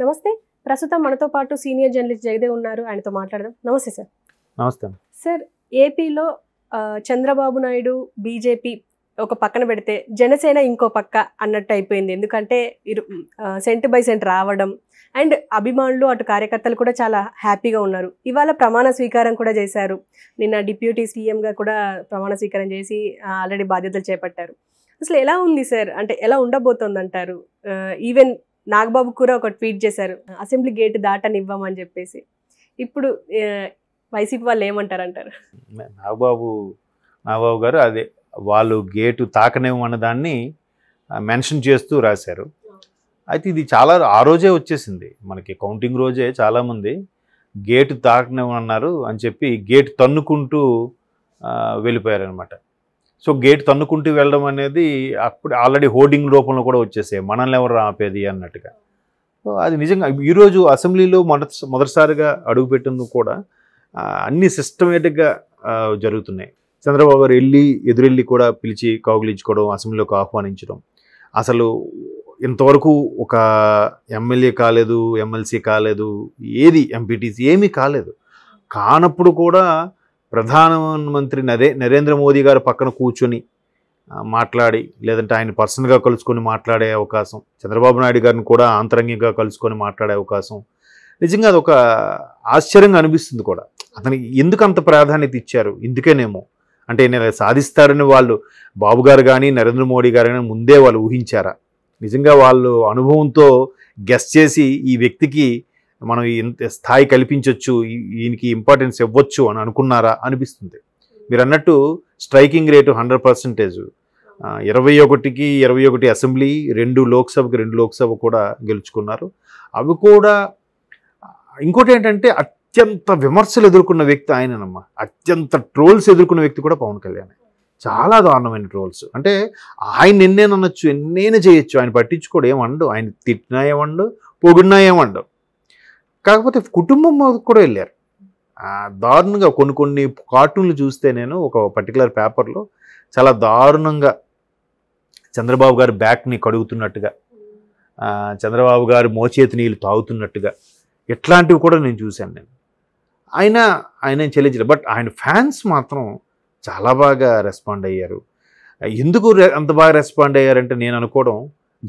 నమస్తే. ప్రస్తుతం మనతో పాటు సీనియర్ జర్నలిస్ట్ జగదేవ్ ఉన్నారు. ఆయనతో మాట్లాడదాం. నమస్తే సార్. నమస్తే సార్, ఏపీలో చంద్రబాబు నాయుడు బీజేపీ ఒక పక్కన పెడితే జనసేన ఇంకో పక్క అన్నట్టు అయిపోయింది. ఎందుకంటే సెంట్ బై సెంట్ రావడం అండ్ అభిమానులు అటు కార్యకర్తలు కూడా చాలా హ్యాపీగా ఉన్నారు. ఇవాళ ప్రమాణ స్వీకారం కూడా చేశారు. నిన్న డిప్యూటీ సీఎంగా కూడా ప్రమాణ స్వీకారం చేసి ఆల్రెడీ బాధ్యతలు చేపట్టారు. అసలు ఎలా ఉంది సార్? అంటే ఎలా ఉండబోతోంది అంటారు? ఈవెన్ నాగబాబు కూడా ఒక ట్వీట్ చేశారు, అసెంబ్లీ గేట్ దాటనివ్వమని చెప్పేసి. ఇప్పుడు వైసీపీ వాళ్ళు ఏమంటారంటారు? నాగబాబు గారు అదే వాళ్ళు గేటు తాకనివ్వమన్న దాన్ని మెన్షన్ చేస్తూ రాశారు. అయితే ఇది చాలా ఆ రోజే వచ్చేసింది, మనకి కౌంటింగ్ రోజే చాలామంది గేటు తాకనివ్వమన్నారు అని చెప్పి గేటు తన్నుకుంటూ వెళ్ళిపోయారనమాట. సో గేట్ తన్నుకుంటూ వెళ్ళడం అనేది అప్పుడు ఆల్రెడీ హోర్డింగ్ రూపంలో కూడా వచ్చేసాయి, మనల్ని ఎవరు ఆపేది అన్నట్టుగా. సో అది నిజంగా ఈరోజు అసెంబ్లీలో మొదటిసారిగా అడుగుపెట్టినందుకు కూడా అన్ని సిస్టమేటిక్గా జరుగుతున్నాయి. చంద్రబాబు గారు ఎదురెళ్ళి కూడా పిలిచి కౌగిలించుకోవడం, అసెంబ్లీలోకి ఆహ్వానించడం. అసలు ఇంతవరకు ఒక ఎమ్మెల్యే కాలేదు, ఎమ్మెల్సీ కాలేదు, ఏది ఎంపీటీసీ ఏమీ కాలేదు. కానప్పుడు కూడా ప్రధానమంత్రి నరేంద్ర మోదీ గారు పక్కన కూర్చొని మాట్లాడి, లేదంటే ఆయన పర్సనల్గా కలుసుకొని మాట్లాడే అవకాశం, చంద్రబాబు నాయుడు గారిని కూడా ఆంతరంగికంగా కలుసుకొని మాట్లాడే అవకాశం, నిజంగా అది ఒక ఆశ్చర్యంగా అనిపిస్తుంది కూడా. అతనికి ఎందుకు అంత ప్రాధాన్యత ఇచ్చారు? ఇందుకేనేమో. అంటే నేను సాధిస్తారని వాళ్ళు బాబు గారు కానీ నరేంద్ర మోడీ గారు కానీ ముందే వాళ్ళు ఊహించారా? నిజంగా వాళ్ళు అనుభవంతో గెస్ చేసి ఈ వ్యక్తికి మనం ఇంత స్థాయి కల్పించవచ్చు, ఈయనకి ఇంపార్టెన్స్ ఇవ్వచ్చు అని అనుకున్నారా అనిపిస్తుంది. మీరు అన్నట్టు స్ట్రైకింగ్ రేటు 100%. 21కి 21 అసెంబ్లీ, 2 లోక్సభ కూడా గెలుచుకున్నారు. అవి కూడా ఇంకోటి ఏంటంటే అత్యంత విమర్శలు ఎదుర్కొన్న వ్యక్తి ఆయననమ్మా. అత్యంత ట్రోల్స్ ఎదుర్కొన్న వ్యక్తి కూడా పవన్ కళ్యాణ్. చాలా దారుణమైన ట్రోల్స్. అంటే ఆయన ఎన్నేనొచ్చు, ఎన్నైనా చేయొచ్చు, ఆయన పట్టించుకోడు, ఏమండు. ఆయన తిట్టినా ఏమండు, పొగిడినా ఏమండు. కాకపోతే కుటుంబం కూడా వెళ్ళారు దారుణంగా. కొన్ని కార్టూన్లు చూస్తే నేను ఒక పర్టికులర్ పేపర్లో చాలా దారుణంగా చంద్రబాబు గారు బ్యాక్ని కడుగుతున్నట్టుగా, చంద్రబాబు గారు మోచేతి నీళ్ళు తాగుతున్నట్టుగా, ఇట్లాంటివి కూడా నేను చూశాను. ఆయన చెల్లించలేదు. బట్ ఆయన ఫ్యాన్స్ మాత్రం చాలా బాగా రెస్పాండ్ అయ్యారు. ఎందుకు అంత బాగా రెస్పాండ్ అయ్యారంటే నేను అనుకోవడం,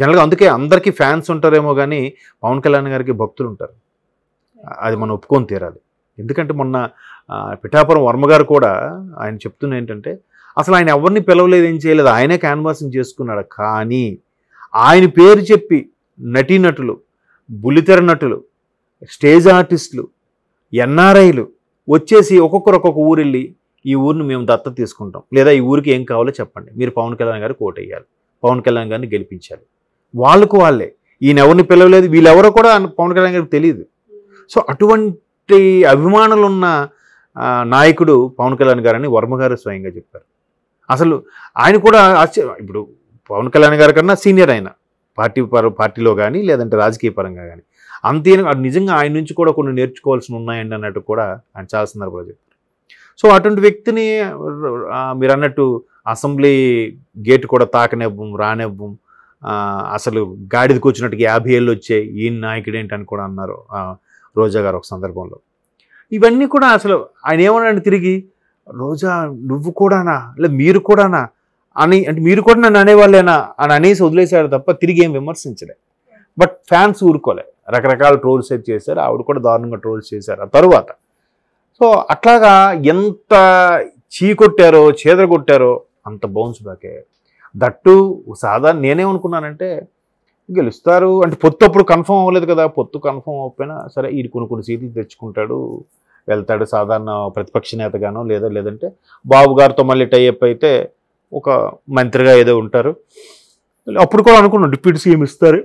జనరల్గా అందుకే అందరికీ ఫ్యాన్స్ ఉంటారేమో కానీ పవన్ కళ్యాణ్ గారికి భక్తులు ఉంటారు. అది మనం ఒప్పుకొని తీరాలి. ఎందుకంటే మొన్న పిఠాపురం వర్మ గారు కూడా ఆయన చెప్తున్న ఏంటంటే, అసలు ఆయన ఎవరిని పిలవలేదు, ఏం చేయలేదు, ఆయనే క్యాన్వాసింగ్ చేసుకున్నాడు. కానీ ఆయన పేరు చెప్పి నటీనటులు, బుల్లితెర నటులు, స్టేజ్ ఆర్టిస్టులు, ఎన్ఆర్ఐలు వచ్చేసి ఒక్కొక్కరు ఒక్కొక్క ఊరు వెళ్ళి, ఈ ఊరిని మేము దత్తత తీసుకుంటాం, లేదా ఈ ఊరికి ఏం కావాలో చెప్పండి, మీరు పవన్ కళ్యాణ్ గారికి ఓటు వేయాలి, పవన్ కళ్యాణ్ గారిని గెలిపించాలి. వాళ్ళకు వాళ్ళే, ఈయన ఎవరిని పిలవలేదు, వీళ్ళెవరో కూడా పవన్ కళ్యాణ్ గారికి తెలియదు. సో అటువంటి అభిమానులు ఉన్న నాయకుడు పవన్ కళ్యాణ్ గారని వర్మ గారు స్వయంగా చెప్పారు. అసలు ఆయన కూడా ఇప్పుడు పవన్ కళ్యాణ్ గారి కన్నా సీనియర్ ఆయన పార్టీలో కానీ లేదంటే రాజకీయ పరంగా కానీ. అంతే నిజంగా ఆయన నుంచి కూడా కొన్ని నేర్చుకోవాల్సి ఉన్నాయండి అన్నట్టు కూడా ఆయన చాలా సందర్భాలు చెప్పారు. సో అటువంటి వ్యక్తిని మీరు అన్నట్టు అసెంబ్లీ గేట్ కూడా తాకనివ్వం, రానివ్వం, అసలు గాడిదకి వచ్చినట్టుగా 50 ఏళ్ళు వచ్చాయి, ఈయన నాయకుడు ఏంటని కూడా అన్నారు రోజా గారు ఒక సందర్భంలో. ఇవన్నీ కూడా అసలు ఆయన ఏమన్నాడు తిరిగి, రోజా నువ్వు కూడానా, లేదా మీరు కూడానా అని, అంటే మీరు కూడా నన్ను అనేవాళ్ళేనా అని అనేసి వదిలేశారు తప్ప తిరిగి ఏం విమర్శించలే. బట్ ఫ్యాన్స్ ఊరుకోలే, రకరకాల ట్రోల్స్ అయితే చేశారు. ఆవిడ కూడా దారుణంగా ట్రోల్స్ చేశారు ఆ తరువాత. సో అట్లాగా ఎంత చీకొట్టారో చెదరగొట్టారో అంత బౌన్స్ బ్యాక్ అయ్యారు. దట్టు సాధారణ నేనేమనుకున్నానంటే గెలుస్తారు అంటే, పొత్తు అప్పుడు కన్ఫర్మ్ అవ్వలేదు కదా, పొత్తు కన్ఫర్మ్ అవ్వకపోయినా సరే ఈ కొన్ని సీట్లు తెచ్చుకుంటాడు, వెళ్తాడు సాధారణ ప్రతిపక్ష నేతగానో, లేదంటే బాబు గారితో మళ్ళీ టైఅప్ అయితే ఒక మంత్రిగా ఏదో ఉంటారు. అప్పుడు కూడా అనుకున్నాం డిప్యూటీ సీఎం ఇస్తారు,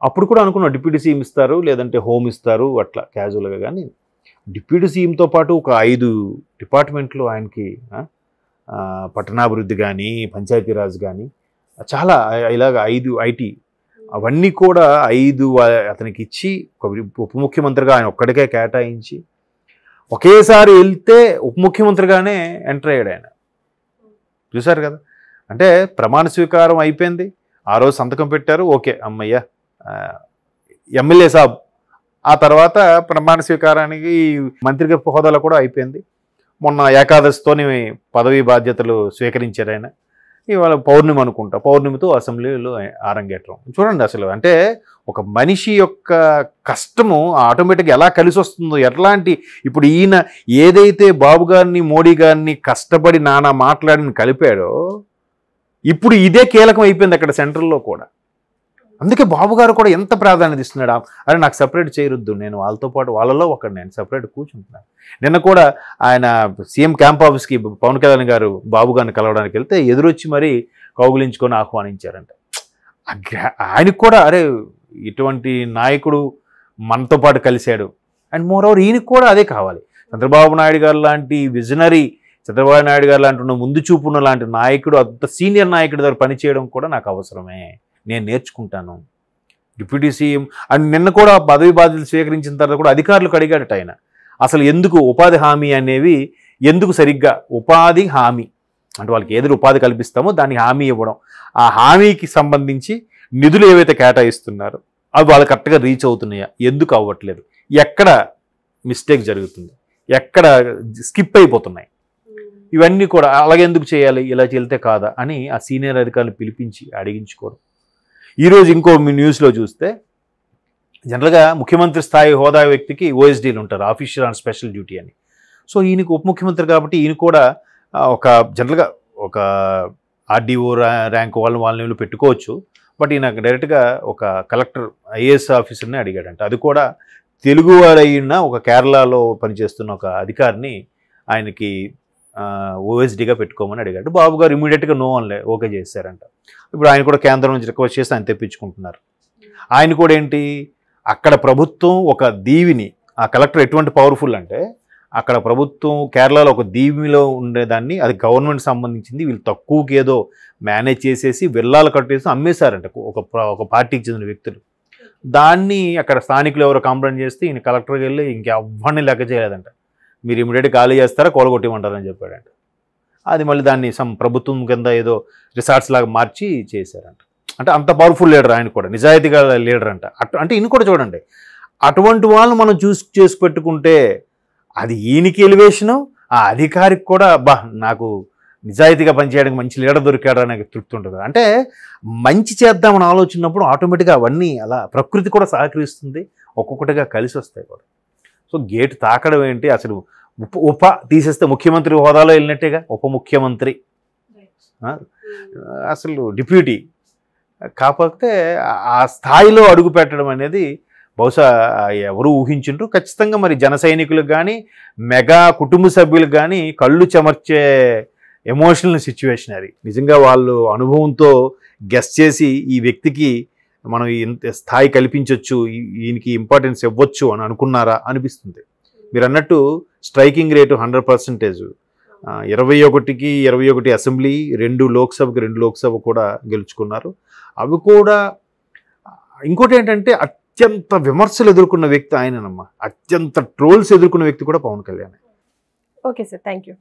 అప్పుడు కూడా అనుకున్నాం డిప్యూటీ సీఎం ఇస్తారు, లేదంటే హోమ్ ఇస్తారు, అట్లా క్యాజువల్గా. కానీ డిప్యూటీ సీఎంతో పాటు ఒక 5 డిపార్ట్మెంట్లు ఆయనకి, పట్టణాభివృద్ధి కానీ పంచాయతీరాజ్ కానీ చాలా ఇలాగ 5 ఐటీ, అవన్నీ కూడా 5 అతనికి ఇచ్చి ఉప ముఖ్యమంత్రిగా ఆయన ఒక్కడికే కేటాయించి ఒకేసారి వెళ్తే ఉప ముఖ్యమంత్రిగానే ఎంటర్ అయ్యాడు ఆయన. చూశారు కదా. అంటే ప్రమాణ స్వీకారం అయిపోయింది, ఆ రోజు సంతకం పెట్టారు, ఓకే అమ్మయ్య ఎమ్మెల్యే సాబ్. ఆ తర్వాత ప్రమాణ స్వీకారానికి మంత్రిగా హోదాలో కూడా అయిపోయింది. మొన్న ఏకాదశితోని పదవీ బాధ్యతలు స్వీకరించారు ఆయన. ఇవాళ పౌర్ణమి అనుకుంటా, పౌర్ణమితో అసెంబ్లీలో ఆరంగేట్రం. చూడండి అసలు అంటే ఒక మనిషి యొక్క కష్టము ఆటోమేటిక్గా ఎలా కలిసి వస్తుందో, ఎట్లాంటి ఇప్పుడు ఈయన ఏదైతే బాబు గారిని మోడీ గారిని కష్టపడి నానా మాట్లాడిని కలిపాడో ఇప్పుడు ఇదే కీలకం అయిపోయింది అక్కడ సెంట్రల్లో కూడా. అందుకే బాబు గారు కూడా ఎంత ప్రాధాన్యత ఇస్తున్నాడు. అరే నాకు సపరేట్ చేయొద్దు, నేను వాళ్ళతో పాటు వాళ్ళలో ఒకటి నేను సపరేట్ కూర్చుంటున్నాను. నిన్న కూడా ఆయన సీఎం క్యాంప్ ఆఫీస్కి పవన్ కళ్యాణ్ గారు బాబు గారిని కలవడానికి వెళ్తే ఎదురొచ్చి మరీ కౌగులించుకొని ఆహ్వానించారంట. ఆయనకు కూడా అరే ఇటువంటి నాయకుడు మనతో పాటు కలిశాడు. అండ్ మోరోవర్ ఈయనకు కూడా అదే కావాలి. చంద్రబాబు నాయుడు గారు లాంటి విజనరీ, చంద్రబాబు నాయుడు గారు లాంటి ఉన్న ముందు చూపున్న లాంటి నాయకుడు, అంత సీనియర్ నాయకుడి దగ్గర పనిచేయడం కూడా నాకు అవసరమే, నేను నేర్చుకుంటాను. డిప్యూటీ సీఎం అండ్ నిన్న కూడా పదవి బాధ్యతలు స్వీకరించిన తర్వాత కూడా అధికారులకు అడిగాడట ఆయన, అసలు ఎందుకు ఉపాధి హామీ అనేవి ఎందుకు సరిగ్గా ఉపాధి హామీ అంటే వాళ్ళకి ఏదో ఉపాధి కల్పిస్తామో దానికి హామీ ఇవ్వడం, ఆ హామీకి సంబంధించి నిధులు ఏవైతే కేటాయిస్తున్నారో అవి వాళ్ళు కరెక్ట్గా రీచ్ అవుతున్నాయా, ఎందుకు అవ్వట్లేదు, ఎక్కడ మిస్టేక్ జరుగుతుంది, ఎక్కడ స్కిప్ అయిపోతున్నాయి, ఇవన్నీ కూడా అలాగే ఎందుకు చేయాలి, ఇలా వెళ్తే కాదా అని ఆ సీనియర్ అధికారులు పిలిపించి అడిగించుకోవడం. ఈరోజు ఇంకో న్యూస్లో చూస్తే జనరల్గా ముఖ్యమంత్రి స్థాయి హోదా వ్యక్తికి ఓఎస్డీలు ఉంటారు, ఆఫీషియల్ అండ్ స్పెషల్ డ్యూటీ అని. సో ఈయనకు ఉప ముఖ్యమంత్రి కాబట్టి ఈయన కూడా ఒక జనరల్గా ఒక ఆర్డీఓ ర్యాంక్ వాళ్ళని పెట్టుకోవచ్చు. బట్ ఈయన డైరెక్ట్గా ఒక కలెక్టర్ ఐఏఎస్ ఆఫీసర్ని అడిగాడంట. అది కూడా తెలుగువారైన ఒక కేరళలో పనిచేస్తున్న ఒక అధికారిని ఆయనకి ఓఎస్డీగా పెట్టుకోమని అడిగాడు. బాబు గారు ఇమీడియట్గా నో అనిలే ఓకే చేశారంట. ఇప్పుడు ఆయన కూడా కేంద్రం నుంచి రిక్వెస్ట్ చేసి ఆయన తెప్పించుకుంటున్నారు. ఆయన కూడా ఏంటి అక్కడ ప్రభుత్వం ఒక దీవిని, ఆ కలెక్టర్ ఎటువంటి పవర్ఫుల్ అంటే అక్కడ ప్రభుత్వం కేరళలో ఒక దీవిలో ఉండేదాన్ని, అది గవర్నమెంట్ సంబంధించింది, వీళ్ళు తక్కువకి ఏదో మేనేజ్ చేసేసి విల్లాలు కట్టేసి అమ్మేశారంట ఒక పార్టీకి చెందిన వ్యక్తులు. దాన్ని అక్కడ స్థానికులు ఎవరో కంప్లైంట్ చేస్తే ఈయన కలెక్టర్కి వెళ్ళి ఇంకెవ్వరిని లెక్క చేయలేదంట, మీరు ఇమీడియట్గా ఖాళీ చేస్తారా కూలగొట్టేయమంటారని చెప్పాడంట. అది మళ్ళీ దాన్ని ప్రభుత్వం కింద ఏదో రిసార్ట్స్ లాగా మార్చి చేశారంట. అంటే అంత పవర్ఫుల్ లీడర్ ఆయన కూడా, నిజాయితీగా లీడర్ అంట. అంటే ఈయన కూడా చూడండి, అటువంటి వాళ్ళని మనం చేసి పెట్టుకుంటే అది ఈయనకి ఎలివేషను, ఆ అధికారికి కూడా బా నాకు నిజాయితీగా పనిచేయడానికి మంచి లీడర్ దొరికాడు అనే తృప్తి ఉంటుంది. అంటే మంచి చేద్దామని ఆలోచనప్పుడు ఆటోమేటిక్గా అవన్నీ అలా ప్రకృతి కూడా సహకరిస్తుంది, ఒక్కొక్కటిగా కలిసి వస్తాయి కూడా. సో గేటు తాకడం ఏంటి అసలు, తీసేస్తే ముఖ్యమంత్రి హోదాలో వెళ్ళినట్టేగా, ఉప ముఖ్యమంత్రి అసలు డిప్యూటీ. కాకపోతే ఆ స్థాయిలో అడుగు పెట్టడం అనేది బహుశా ఎవరు ఊహించుంటారు. ఖచ్చితంగా మరి జన సైనికులకు కానీ మెగా కుటుంబ సభ్యులకు కానీ కళ్ళు చెమర్చే ఎమోషనల్ సిచ్యువేషన్ అది. నిజంగా వాళ్ళు అనుభవంతో గెస్ చేసి ఈ వ్యక్తికి మనం ఇంత స్థాయి కల్పించవచ్చు, ఈయనకి ఇంపార్టెన్స్ ఇవ్వచ్చు అని అనుకున్నారా అనిపిస్తుంది. మీరు అన్నట్టు స్ట్రైకింగ్ రేటు 100%, 21కి 21 అసెంబ్లీ, 2 లోక్సభకి 2 లోక్సభ కూడా గెలుచుకున్నారు. అవి కూడా ఇంకోటి ఏంటంటే అత్యంత విమర్శలు ఎదుర్కొన్న వ్యక్తి ఆయననమ్మా, అత్యంత ట్రోల్స్ ఎదుర్కొన్న వ్యక్తి కూడా Pawan Kalyan. Okay sir, thank you.